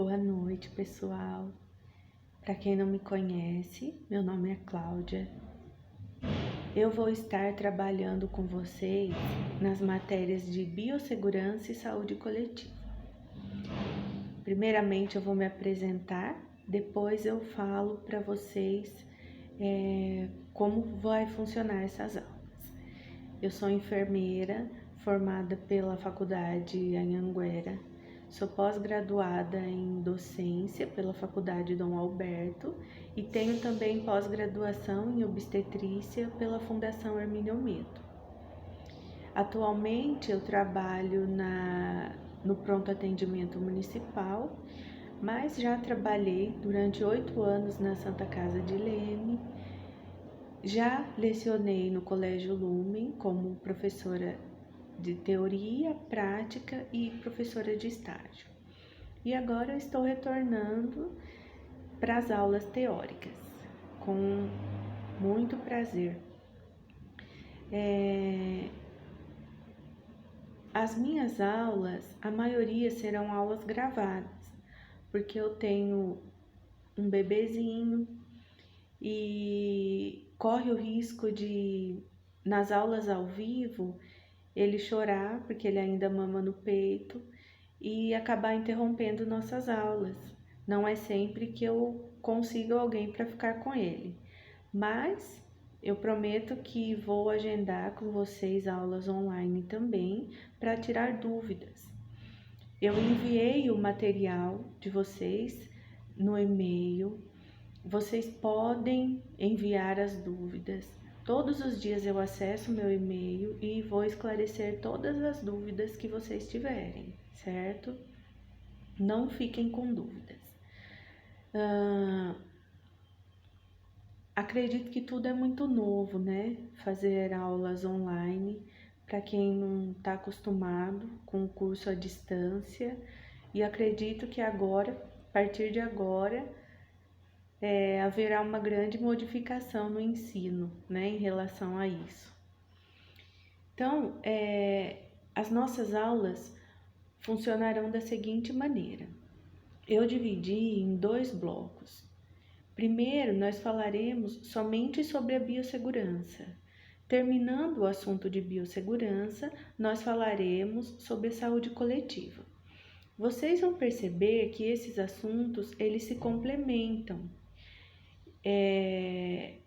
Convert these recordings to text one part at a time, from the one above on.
Boa noite, pessoal. Para quem não me conhece, meu nome é Cláudia. Eu vou estar trabalhando com vocês nas matérias de biossegurança e saúde coletiva. Primeiramente, eu vou me apresentar, depois eu falo para vocês como vai funcionar essas aulas. Eu sou enfermeira, formada pela Faculdade Anhanguera. Sou pós-graduada em docência pela Faculdade Dom Alberto e tenho também pós-graduação em obstetrícia pela Fundação Hermínio Medo. Atualmente eu trabalho no pronto atendimento municipal, mas já trabalhei durante 8 anos na Santa Casa de Leme. Já lecionei no Colégio Lumen como professora de teoria, prática e professora de estágio. E agora eu estou retornando para as aulas teóricas, com muito prazer. As minhas aulas, a maioria serão aulas gravadas, porque eu tenho um bebezinho e corre o risco de, nas aulas ao vivo, ele chorar, porque ele ainda mama no peito, e acabar interrompendo nossas aulas. Não é sempre que eu consigo alguém para ficar com ele, mas eu prometo que vou agendar com vocês aulas online também para tirar dúvidas. Eu enviei o material de vocês no e-mail. Vocês podem enviar as dúvidas. Todos os dias eu acesso meu e-mail e vou esclarecer todas as dúvidas que vocês tiverem, certo? Não fiquem com dúvidas. Acredito que tudo é muito novo, né? Fazer aulas online para quem não está acostumado com o curso à distância. E acredito que agora, a partir de agora, haverá uma grande modificação no ensino, né, em relação a isso. Então, as nossas aulas funcionarão da seguinte maneira. Eu dividi em 2 blocos. Primeiro, nós falaremos somente sobre a biossegurança. Terminando o assunto de biossegurança, nós falaremos sobre a saúde coletiva. Vocês vão perceber que esses assuntos, eles se complementam. É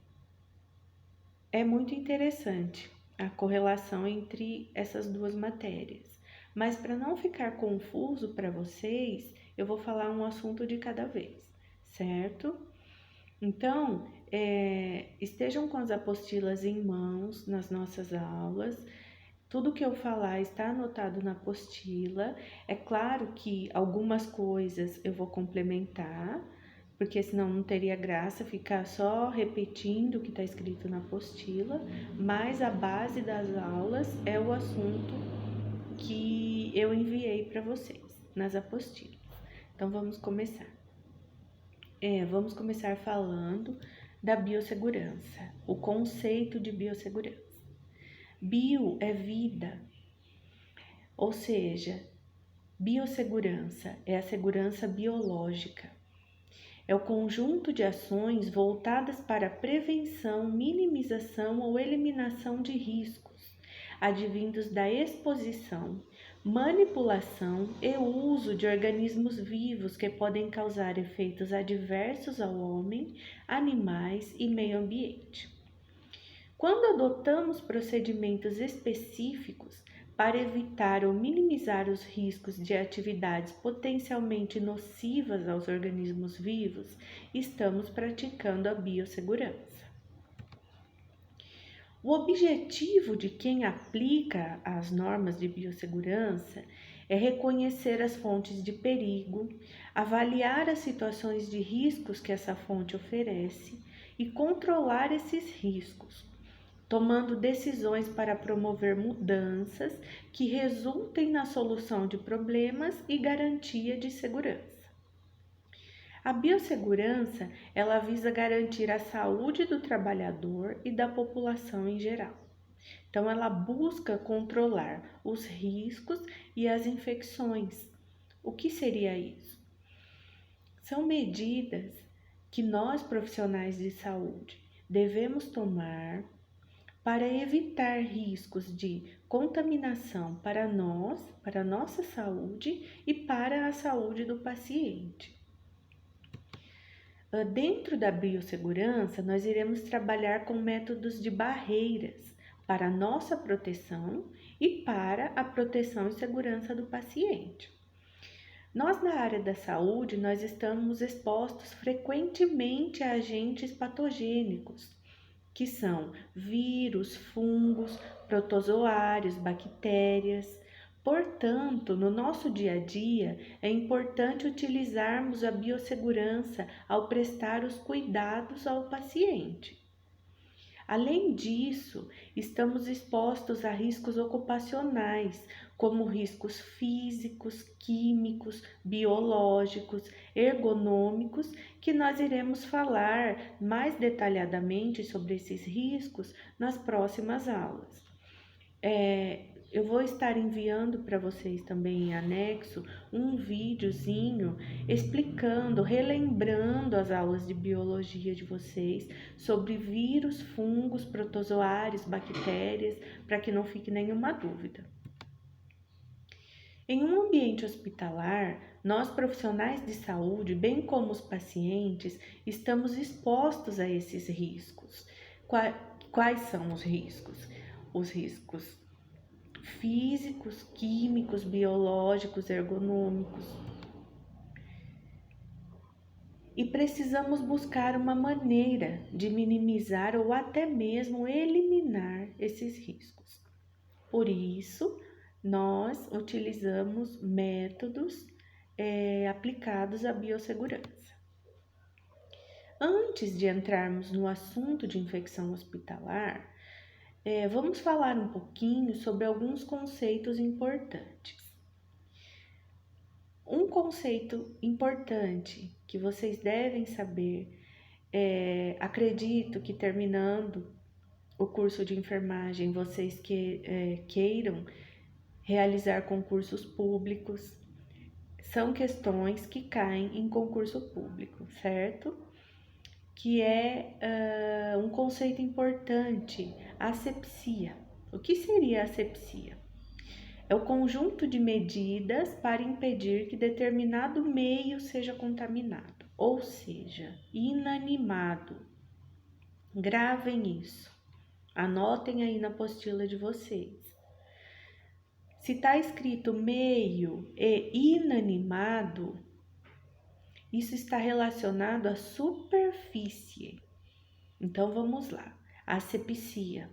muito interessante a correlação entre essas 2 matérias. Mas para não ficar confuso para vocês, eu vou falar um assunto de cada vez, certo? Então, estejam com as apostilas em mãos nas nossas aulas. Tudo que eu falar está anotado na apostila. É claro que algumas coisas eu vou complementar, porque senão não teria graça ficar só repetindo o que está escrito na apostila, mas a base das aulas é o assunto que eu enviei para vocês nas apostilas. Então, vamos começar. Vamos começar falando da biossegurança, o conceito de biossegurança. Bio é vida, ou seja, biossegurança é a segurança biológica. É o conjunto de ações voltadas para a prevenção, minimização ou eliminação de riscos, advindos da exposição, manipulação e uso de organismos vivos que podem causar efeitos adversos ao homem, animais e meio ambiente. Quando adotamos procedimentos específicos para evitar ou minimizar os riscos de atividades potencialmente nocivas aos organismos vivos, estamos praticando a biossegurança. O objetivo de quem aplica as normas de biossegurança é reconhecer as fontes de perigo, avaliar as situações de riscos que essa fonte oferece e controlar esses riscos, tomando decisões para promover mudanças que resultem na solução de problemas e garantia de segurança. A biossegurança, ela visa garantir a saúde do trabalhador e da população em geral. Então, ela busca controlar os riscos e as infecções. O que seria isso? São medidas que nós, profissionais de saúde, devemos tomar para evitar riscos de contaminação para nós, para a nossa saúde e para a saúde do paciente. Dentro da biossegurança, nós iremos trabalhar com métodos de barreiras para a nossa proteção e para a proteção e segurança do paciente. Nós, na área da saúde, nós estamos expostos frequentemente a agentes patogênicos, que são vírus, fungos, protozoários, bactérias. Portanto, no nosso dia a dia, é importante utilizarmos a biossegurança ao prestar os cuidados ao paciente. Além disso, estamos expostos a riscos ocupacionais, como riscos físicos, químicos, biológicos, ergonômicos, que nós iremos falar mais detalhadamente sobre esses riscos nas próximas aulas. Eu vou estar enviando para vocês também em anexo um videozinho explicando, relembrando as aulas de biologia de vocês sobre vírus, fungos, protozoários, bactérias, para que não fique nenhuma dúvida. Em um ambiente hospitalar, nós profissionais de saúde, bem como os pacientes, estamos expostos a esses riscos. Quais são os riscos? Os riscos físicos, químicos, biológicos, ergonômicos. E precisamos buscar uma maneira de minimizar ou até mesmo eliminar esses riscos. Por isso, nós utilizamos métodos aplicados à biossegurança. Antes de entrarmos no assunto de infecção hospitalar, vamos falar um pouquinho sobre alguns conceitos importantes. Um conceito importante que vocês devem saber, acredito que terminando o curso de enfermagem, vocês queiram realizar concursos públicos, são questões que caem em concurso público, certo? Que é um conceito importante, asepsia. O que seria asepsia? É o conjunto de medidas para impedir que determinado meio seja contaminado, ou seja, inanimado. Gravem isso, anotem aí na apostila de vocês. Se está escrito meio e inanimado, isso está relacionado à superfície. Então, vamos lá. Asepsia.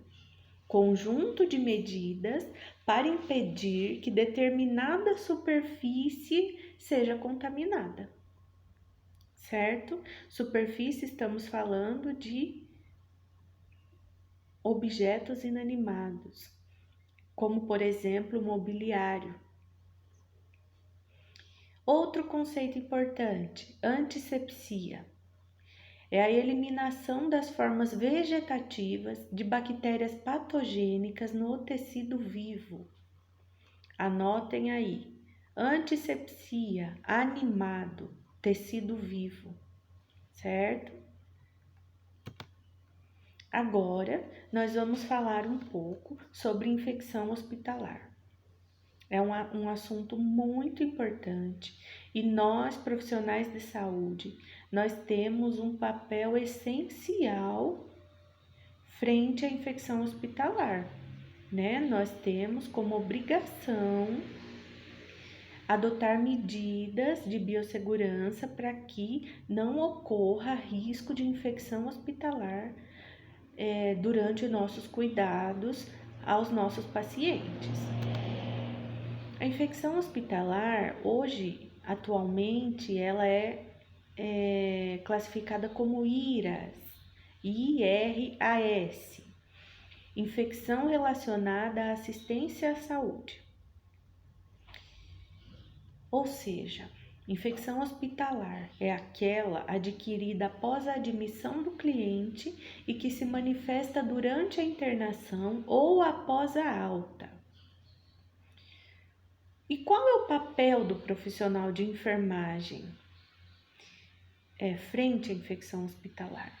Conjunto de medidas para impedir que determinada superfície seja contaminada. Certo? Superfície, estamos falando de objetos inanimados, como, por exemplo, mobiliário. Outro conceito importante, antisepsia, é a eliminação das formas vegetativas de bactérias patogênicas no tecido vivo. Anotem aí, antisepsia, animado, tecido vivo, certo? Agora, nós vamos falar um pouco sobre infecção hospitalar. É um assunto muito importante e nós, profissionais de saúde, nós temos um papel essencial frente à infecção hospitalar, né? Nós temos como obrigação adotar medidas de biossegurança para que não ocorra risco de infecção hospitalar durante os nossos cuidados aos nossos pacientes. A infecção hospitalar, hoje, atualmente, ela é classificada como IRAS, IRAS, infecção relacionada à assistência à saúde. Ou seja, infecção hospitalar é aquela adquirida após a admissão do cliente e que se manifesta durante a internação ou após a alta. E qual é o papel do profissional de enfermagem? frente à infecção hospitalar.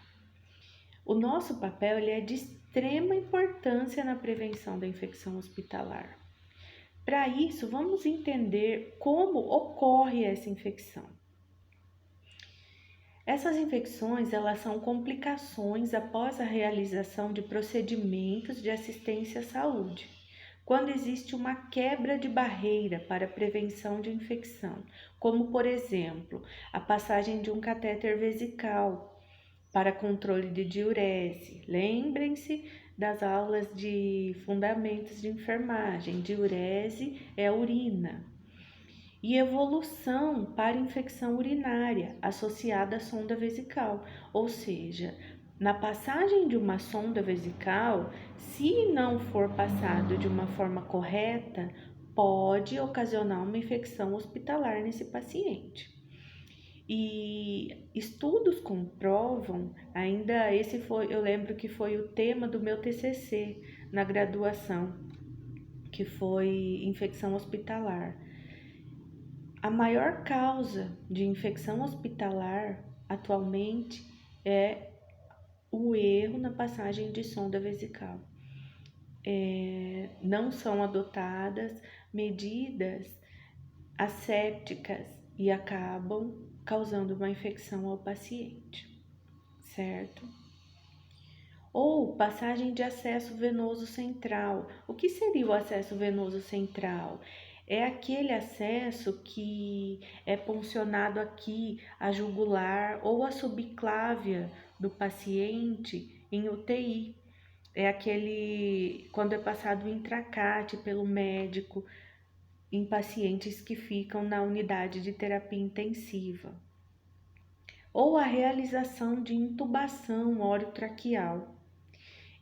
O nosso papel ele é de extrema importância na prevenção da infecção hospitalar. Para isso, vamos entender como ocorre essa infecção. Essas infecções, elas são complicações após a realização de procedimentos de assistência à saúde, quando existe uma quebra de barreira para a prevenção de infecção, como, por exemplo, a passagem de um catéter vesical para controle de diurese. Lembrem-se das aulas de fundamentos de enfermagem. Diurese é a urina. E evolução para infecção urinária associada à sonda vesical, ou seja, na passagem de uma sonda vesical, se não for passado de uma forma correta, pode ocasionar uma infecção hospitalar nesse paciente. E estudos comprovam, eu lembro que foi o tema do meu TCC na graduação, que foi infecção hospitalar. A maior causa de infecção hospitalar atualmente é o erro na passagem de sonda vesical. Não são adotadas medidas assépticas e acabam causando uma infecção ao paciente, certo? Ou passagem de acesso venoso central. O que seria o acesso venoso central? É aquele acesso que é puncionado aqui, a jugular ou a subclávia do paciente em UTI. É aquele quando é passado o intracate pelo médico em pacientes que ficam na unidade de terapia intensiva. Ou a realização de intubação orotraqueal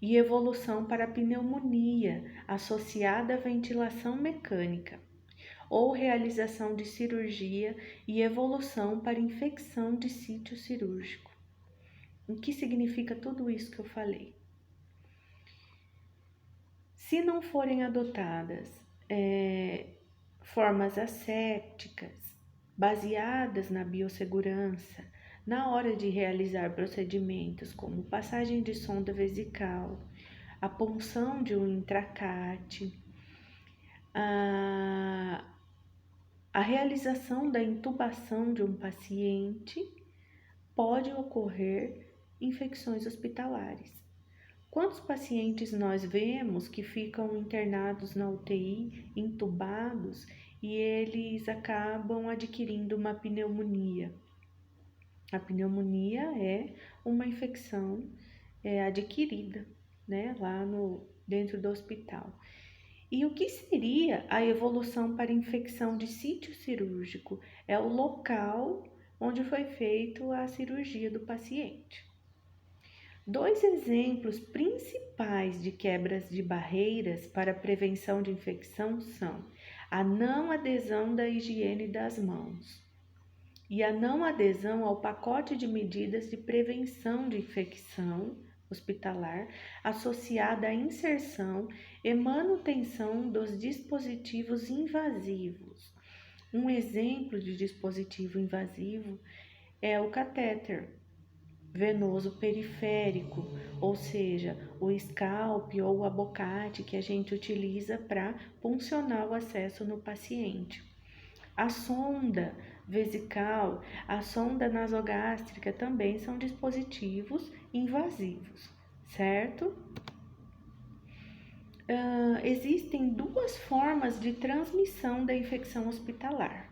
e evolução para pneumonia associada à ventilação mecânica, ou realização de cirurgia e evolução para infecção de sítio cirúrgico. O que significa tudo isso que eu falei? Se não forem adotadas formas assépticas, baseadas na biossegurança, na hora de realizar procedimentos como passagem de sonda vesical, a punção de um intracate, a realização da intubação de um paciente, pode ocorrer infecções hospitalares. Quantos pacientes nós vemos que ficam internados na UTI, intubados, e eles acabam adquirindo uma pneumonia? A pneumonia é uma infecção adquirida, né, lá dentro do hospital. E o que seria a evolução para infecção de sítio cirúrgico? É o local onde foi feita a cirurgia do paciente. Dois exemplos principais de quebras de barreiras para a prevenção de infecção são a não adesão da higiene das mãos e a não adesão ao pacote de medidas de prevenção de infecção hospitalar associada à inserção e manutenção dos dispositivos invasivos. Um exemplo de dispositivo invasivo é o catéter venoso periférico, ou seja, o scalp ou o abocate que a gente utiliza para puncionar o acesso no paciente. A sonda vesical, a sonda nasogástrica também são dispositivos invasivos, certo? Existem duas formas de transmissão da infecção hospitalar.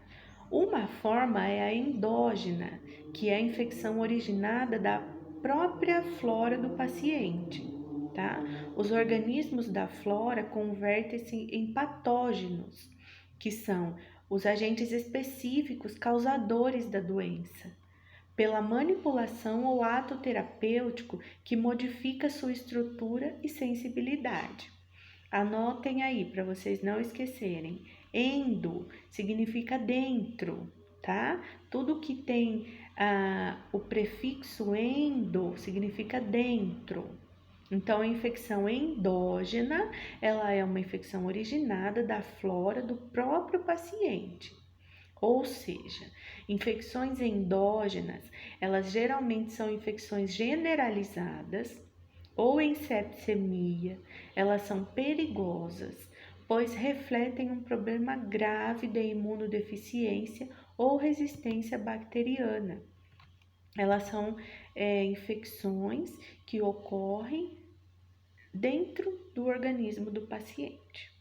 Uma forma é a endógena, que é a infecção originada da própria flora do paciente, tá? Os organismos da flora convertem-se em patógenos, que são os agentes específicos causadores da doença, pela manipulação ou ato terapêutico que modifica sua estrutura e sensibilidade. Anotem aí para vocês não esquecerem. Endo significa dentro, tá? Tudo que tem o prefixo endo significa dentro. Então, a infecção endógena, ela é uma infecção originada da flora do próprio paciente. Ou seja, infecções endógenas, elas geralmente são infecções generalizadas ou em septicemia, elas são perigosas, pois refletem um problema grave de imunodeficiência ou resistência bacteriana. Elas são infecções que ocorrem dentro do organismo do paciente.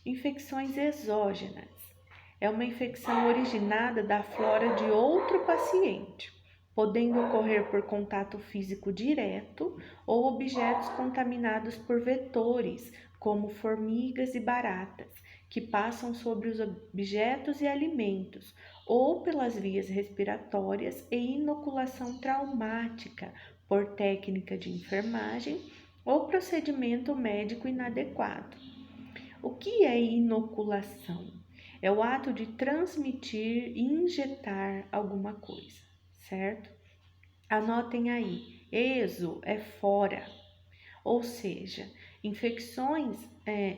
Infecções exógenas. É uma infecção originada da flora de outro paciente, podendo ocorrer por contato físico direto ou objetos contaminados por vetores, como formigas e baratas, que passam sobre os objetos e alimentos, ou pelas vias respiratórias e inoculação traumática por técnica de enfermagem ou procedimento médico inadequado. O que é inoculação? É o ato de transmitir e injetar alguma coisa, certo? Anotem aí, exo é fora, ou seja, infecções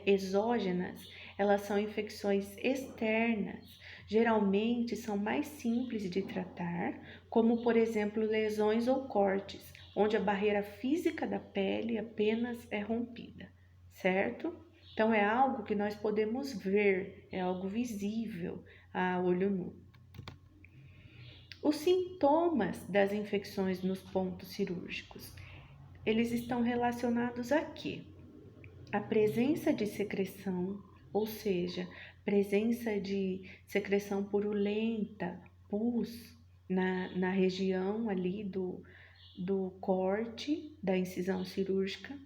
exógenas, elas são infecções externas, geralmente são mais simples de tratar, como por exemplo lesões ou cortes, onde a barreira física da pele apenas é rompida, certo? Então é algo que nós podemos ver, é algo visível a olho nu. Os sintomas das infecções nos pontos cirúrgicos, eles estão relacionados a quê? A presença de secreção, ou seja, presença de secreção purulenta, pus, na região ali do corte, da incisão cirúrgica.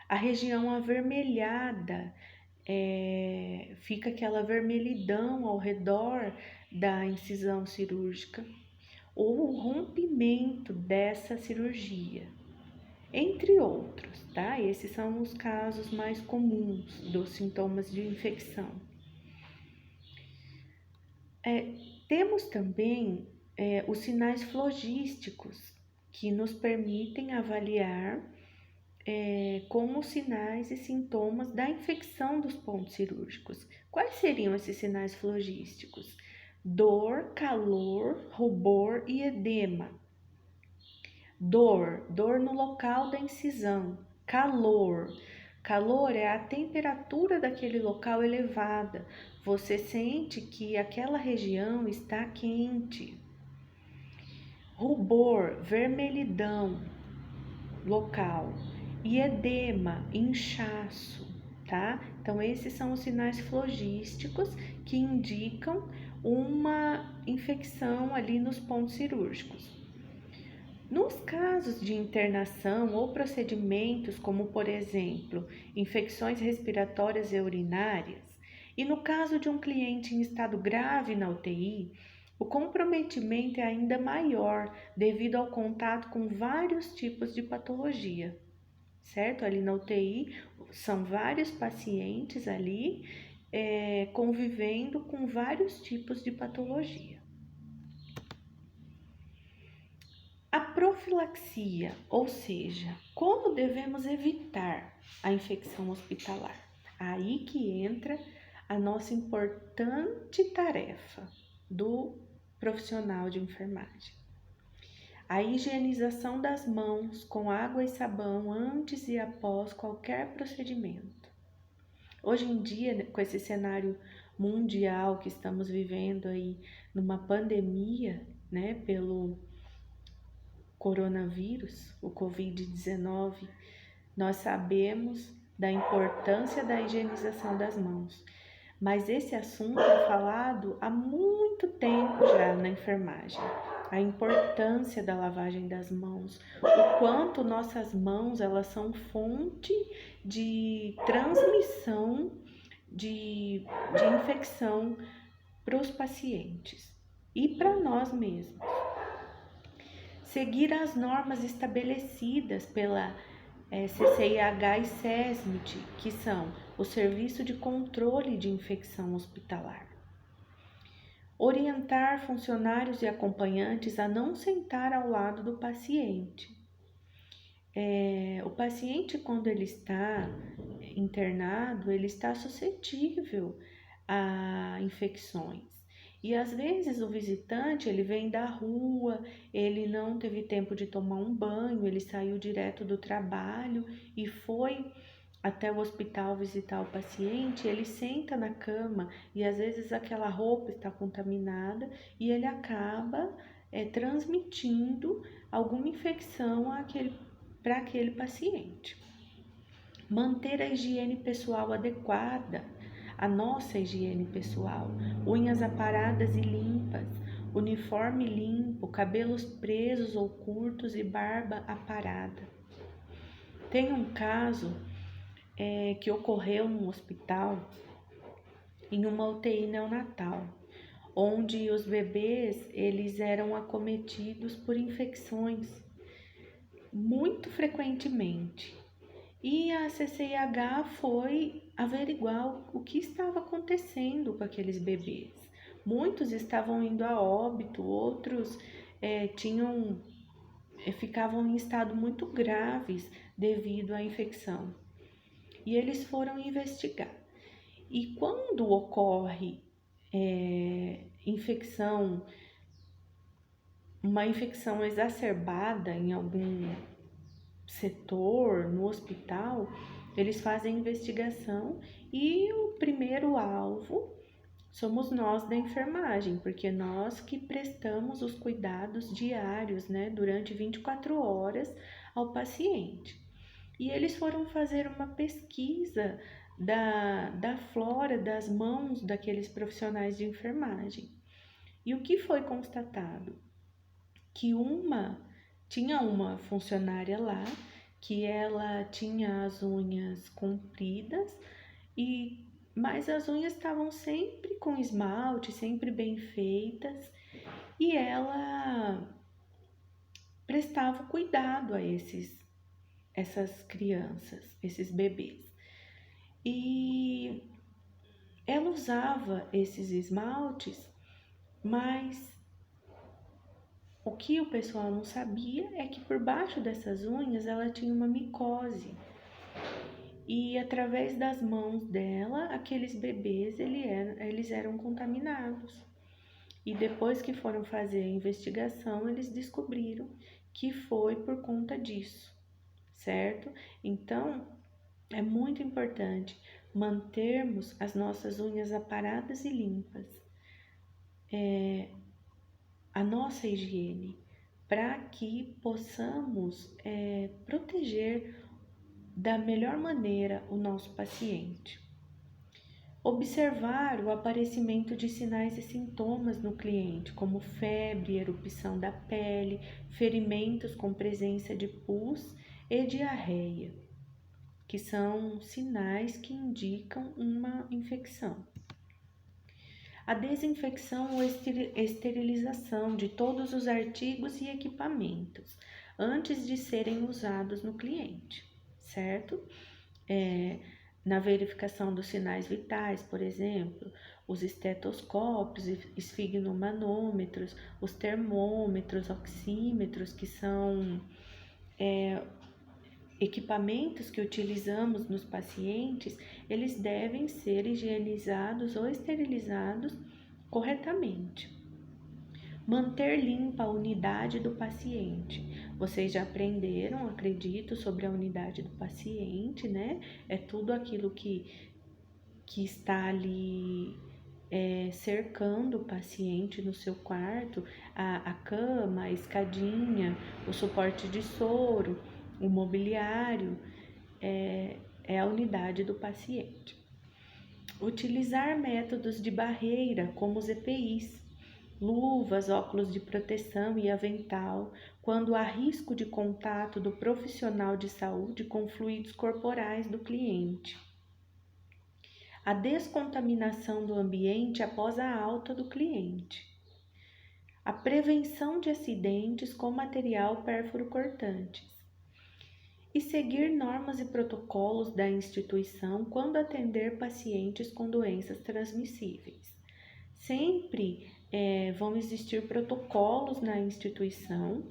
A região avermelhada, fica aquela vermelhidão ao redor da incisão cirúrgica, ou o rompimento dessa cirurgia, entre outros, tá? Esses são os casos mais comuns dos sintomas de infecção. Temos também os sinais flogísticos, que nos permitem avaliar como os sinais e sintomas da infecção dos pontos cirúrgicos. Quais seriam esses sinais flogísticos? Dor, calor, rubor e edema. Dor no local da incisão. Calor é a temperatura daquele local elevada. Você sente que aquela região está quente. Rubor, vermelhidão local. E edema, inchaço, tá? Então, esses são os sinais flogísticos que indicam uma infecção ali nos pontos cirúrgicos. Nos casos de internação ou procedimentos, como por exemplo, infecções respiratórias e urinárias, e no caso de um cliente em estado grave na UTI, o comprometimento é ainda maior devido ao contato com vários tipos de patologia, certo? Ali na UTI são vários pacientes ali convivendo com vários tipos de patologia. A profilaxia, ou seja, como devemos evitar a infecção hospitalar? Aí que entra a nossa importante tarefa do profissional de enfermagem. A higienização das mãos com água e sabão antes e após qualquer procedimento. Hoje em dia, com esse cenário mundial que estamos vivendo aí, numa pandemia, né, pelo coronavírus, o Covid-19, nós sabemos da importância da higienização das mãos. Mas esse assunto é falado há muito tempo já na enfermagem. A importância da lavagem das mãos, o quanto nossas mãos elas são fonte de transmissão de infecção para os pacientes e para nós mesmos. Seguir as normas estabelecidas pela CCIH e SESMIT, que são o Serviço de Controle de Infecção Hospitalar. Orientar funcionários e acompanhantes a não sentar ao lado do paciente. O paciente, quando ele está internado, ele está suscetível a infecções. E às vezes o visitante, ele vem da rua, ele não teve tempo de tomar um banho, ele saiu direto do trabalho e foi até o hospital visitar o paciente, ele senta na cama e às vezes aquela roupa está contaminada e ele acaba transmitindo alguma infecção para aquele paciente. Manter a higiene pessoal adequada, a nossa higiene pessoal, unhas aparadas e limpas, uniforme limpo, cabelos presos ou curtos e barba aparada. Tem um caso que ocorreu no hospital, em uma UTI neonatal, onde os bebês eles eram acometidos por infecções muito frequentemente. E a CCIH foi averiguar o que estava acontecendo com aqueles bebês. Muitos estavam indo a óbito, outros ficavam em estado muito graves devido à infecção. E eles foram investigar. E quando ocorre uma infecção exacerbada em algum setor, no hospital, eles fazem investigação e o primeiro alvo somos nós da enfermagem, porque nós que prestamos os cuidados diários, né, durante 24 horas ao paciente. E eles foram fazer uma pesquisa da flora das mãos daqueles profissionais de enfermagem. E o que foi constatado? Que tinha uma funcionária lá que ela tinha as unhas compridas, mas as unhas estavam sempre com esmalte, sempre bem feitas, e ela prestava cuidado a essas crianças, esses bebês. E ela usava esses esmaltes, mas o que o pessoal não sabia é que por baixo dessas unhas ela tinha uma micose. E através das mãos dela, aqueles bebês eles eram contaminados. E depois que foram fazer a investigação, eles descobriram que foi por conta disso, certo? Então, é muito importante mantermos as nossas unhas aparadas e limpas. A nossa higiene, para que possamos proteger da melhor maneira o nosso paciente. Observar o aparecimento de sinais e sintomas no cliente, como febre, erupção da pele, ferimentos com presença de pus e diarreia, que são sinais que indicam uma infecção. A desinfecção ou esterilização de todos os artigos e equipamentos antes de serem usados no cliente, certo? Na verificação dos sinais vitais, por exemplo, os estetoscópios, esfigmomanômetros, os termômetros, oxímetros, que são equipamentos que utilizamos nos pacientes, eles devem ser higienizados ou esterilizados corretamente. Manter limpa a unidade do paciente. Vocês já aprenderam, acredito, sobre a unidade do paciente, né? É tudo aquilo que está ali cercando o paciente no seu quarto, a cama, a escadinha, o suporte de soro, o mobiliário, é a unidade do paciente. Utilizar métodos de barreira, como os EPIs, luvas, óculos de proteção e avental, quando há risco de contato do profissional de saúde com fluidos corporais do cliente. A descontaminação do ambiente após a alta do cliente. A prevenção de acidentes com material pérfuro-cortantes. E seguir normas e protocolos da instituição quando atender pacientes com doenças transmissíveis. Sempre vão existir protocolos na instituição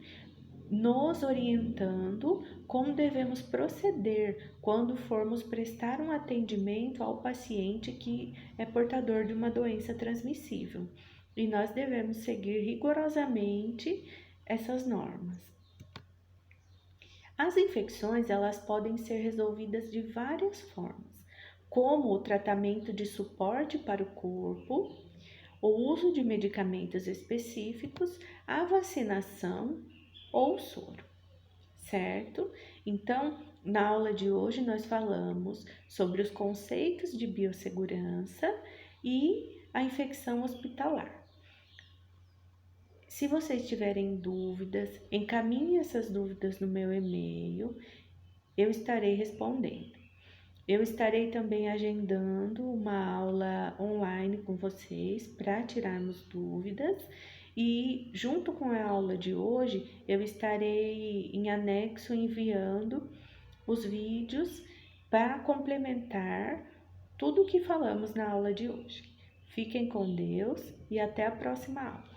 nos orientando como devemos proceder quando formos prestar um atendimento ao paciente que é portador de uma doença transmissível. E nós devemos seguir rigorosamente essas normas. As infecções, elas podem ser resolvidas de várias formas, como o tratamento de suporte para o corpo, o uso de medicamentos específicos, a vacinação ou soro, certo? Então, na aula de hoje nós falamos sobre os conceitos de biossegurança e a infecção hospitalar. Se vocês tiverem dúvidas, encaminhe essas dúvidas no meu e-mail, eu estarei respondendo. Eu estarei também agendando uma aula online com vocês para tirarmos dúvidas e junto com a aula de hoje eu estarei em anexo enviando os vídeos para complementar tudo o que falamos na aula de hoje. Fiquem com Deus e até a próxima aula.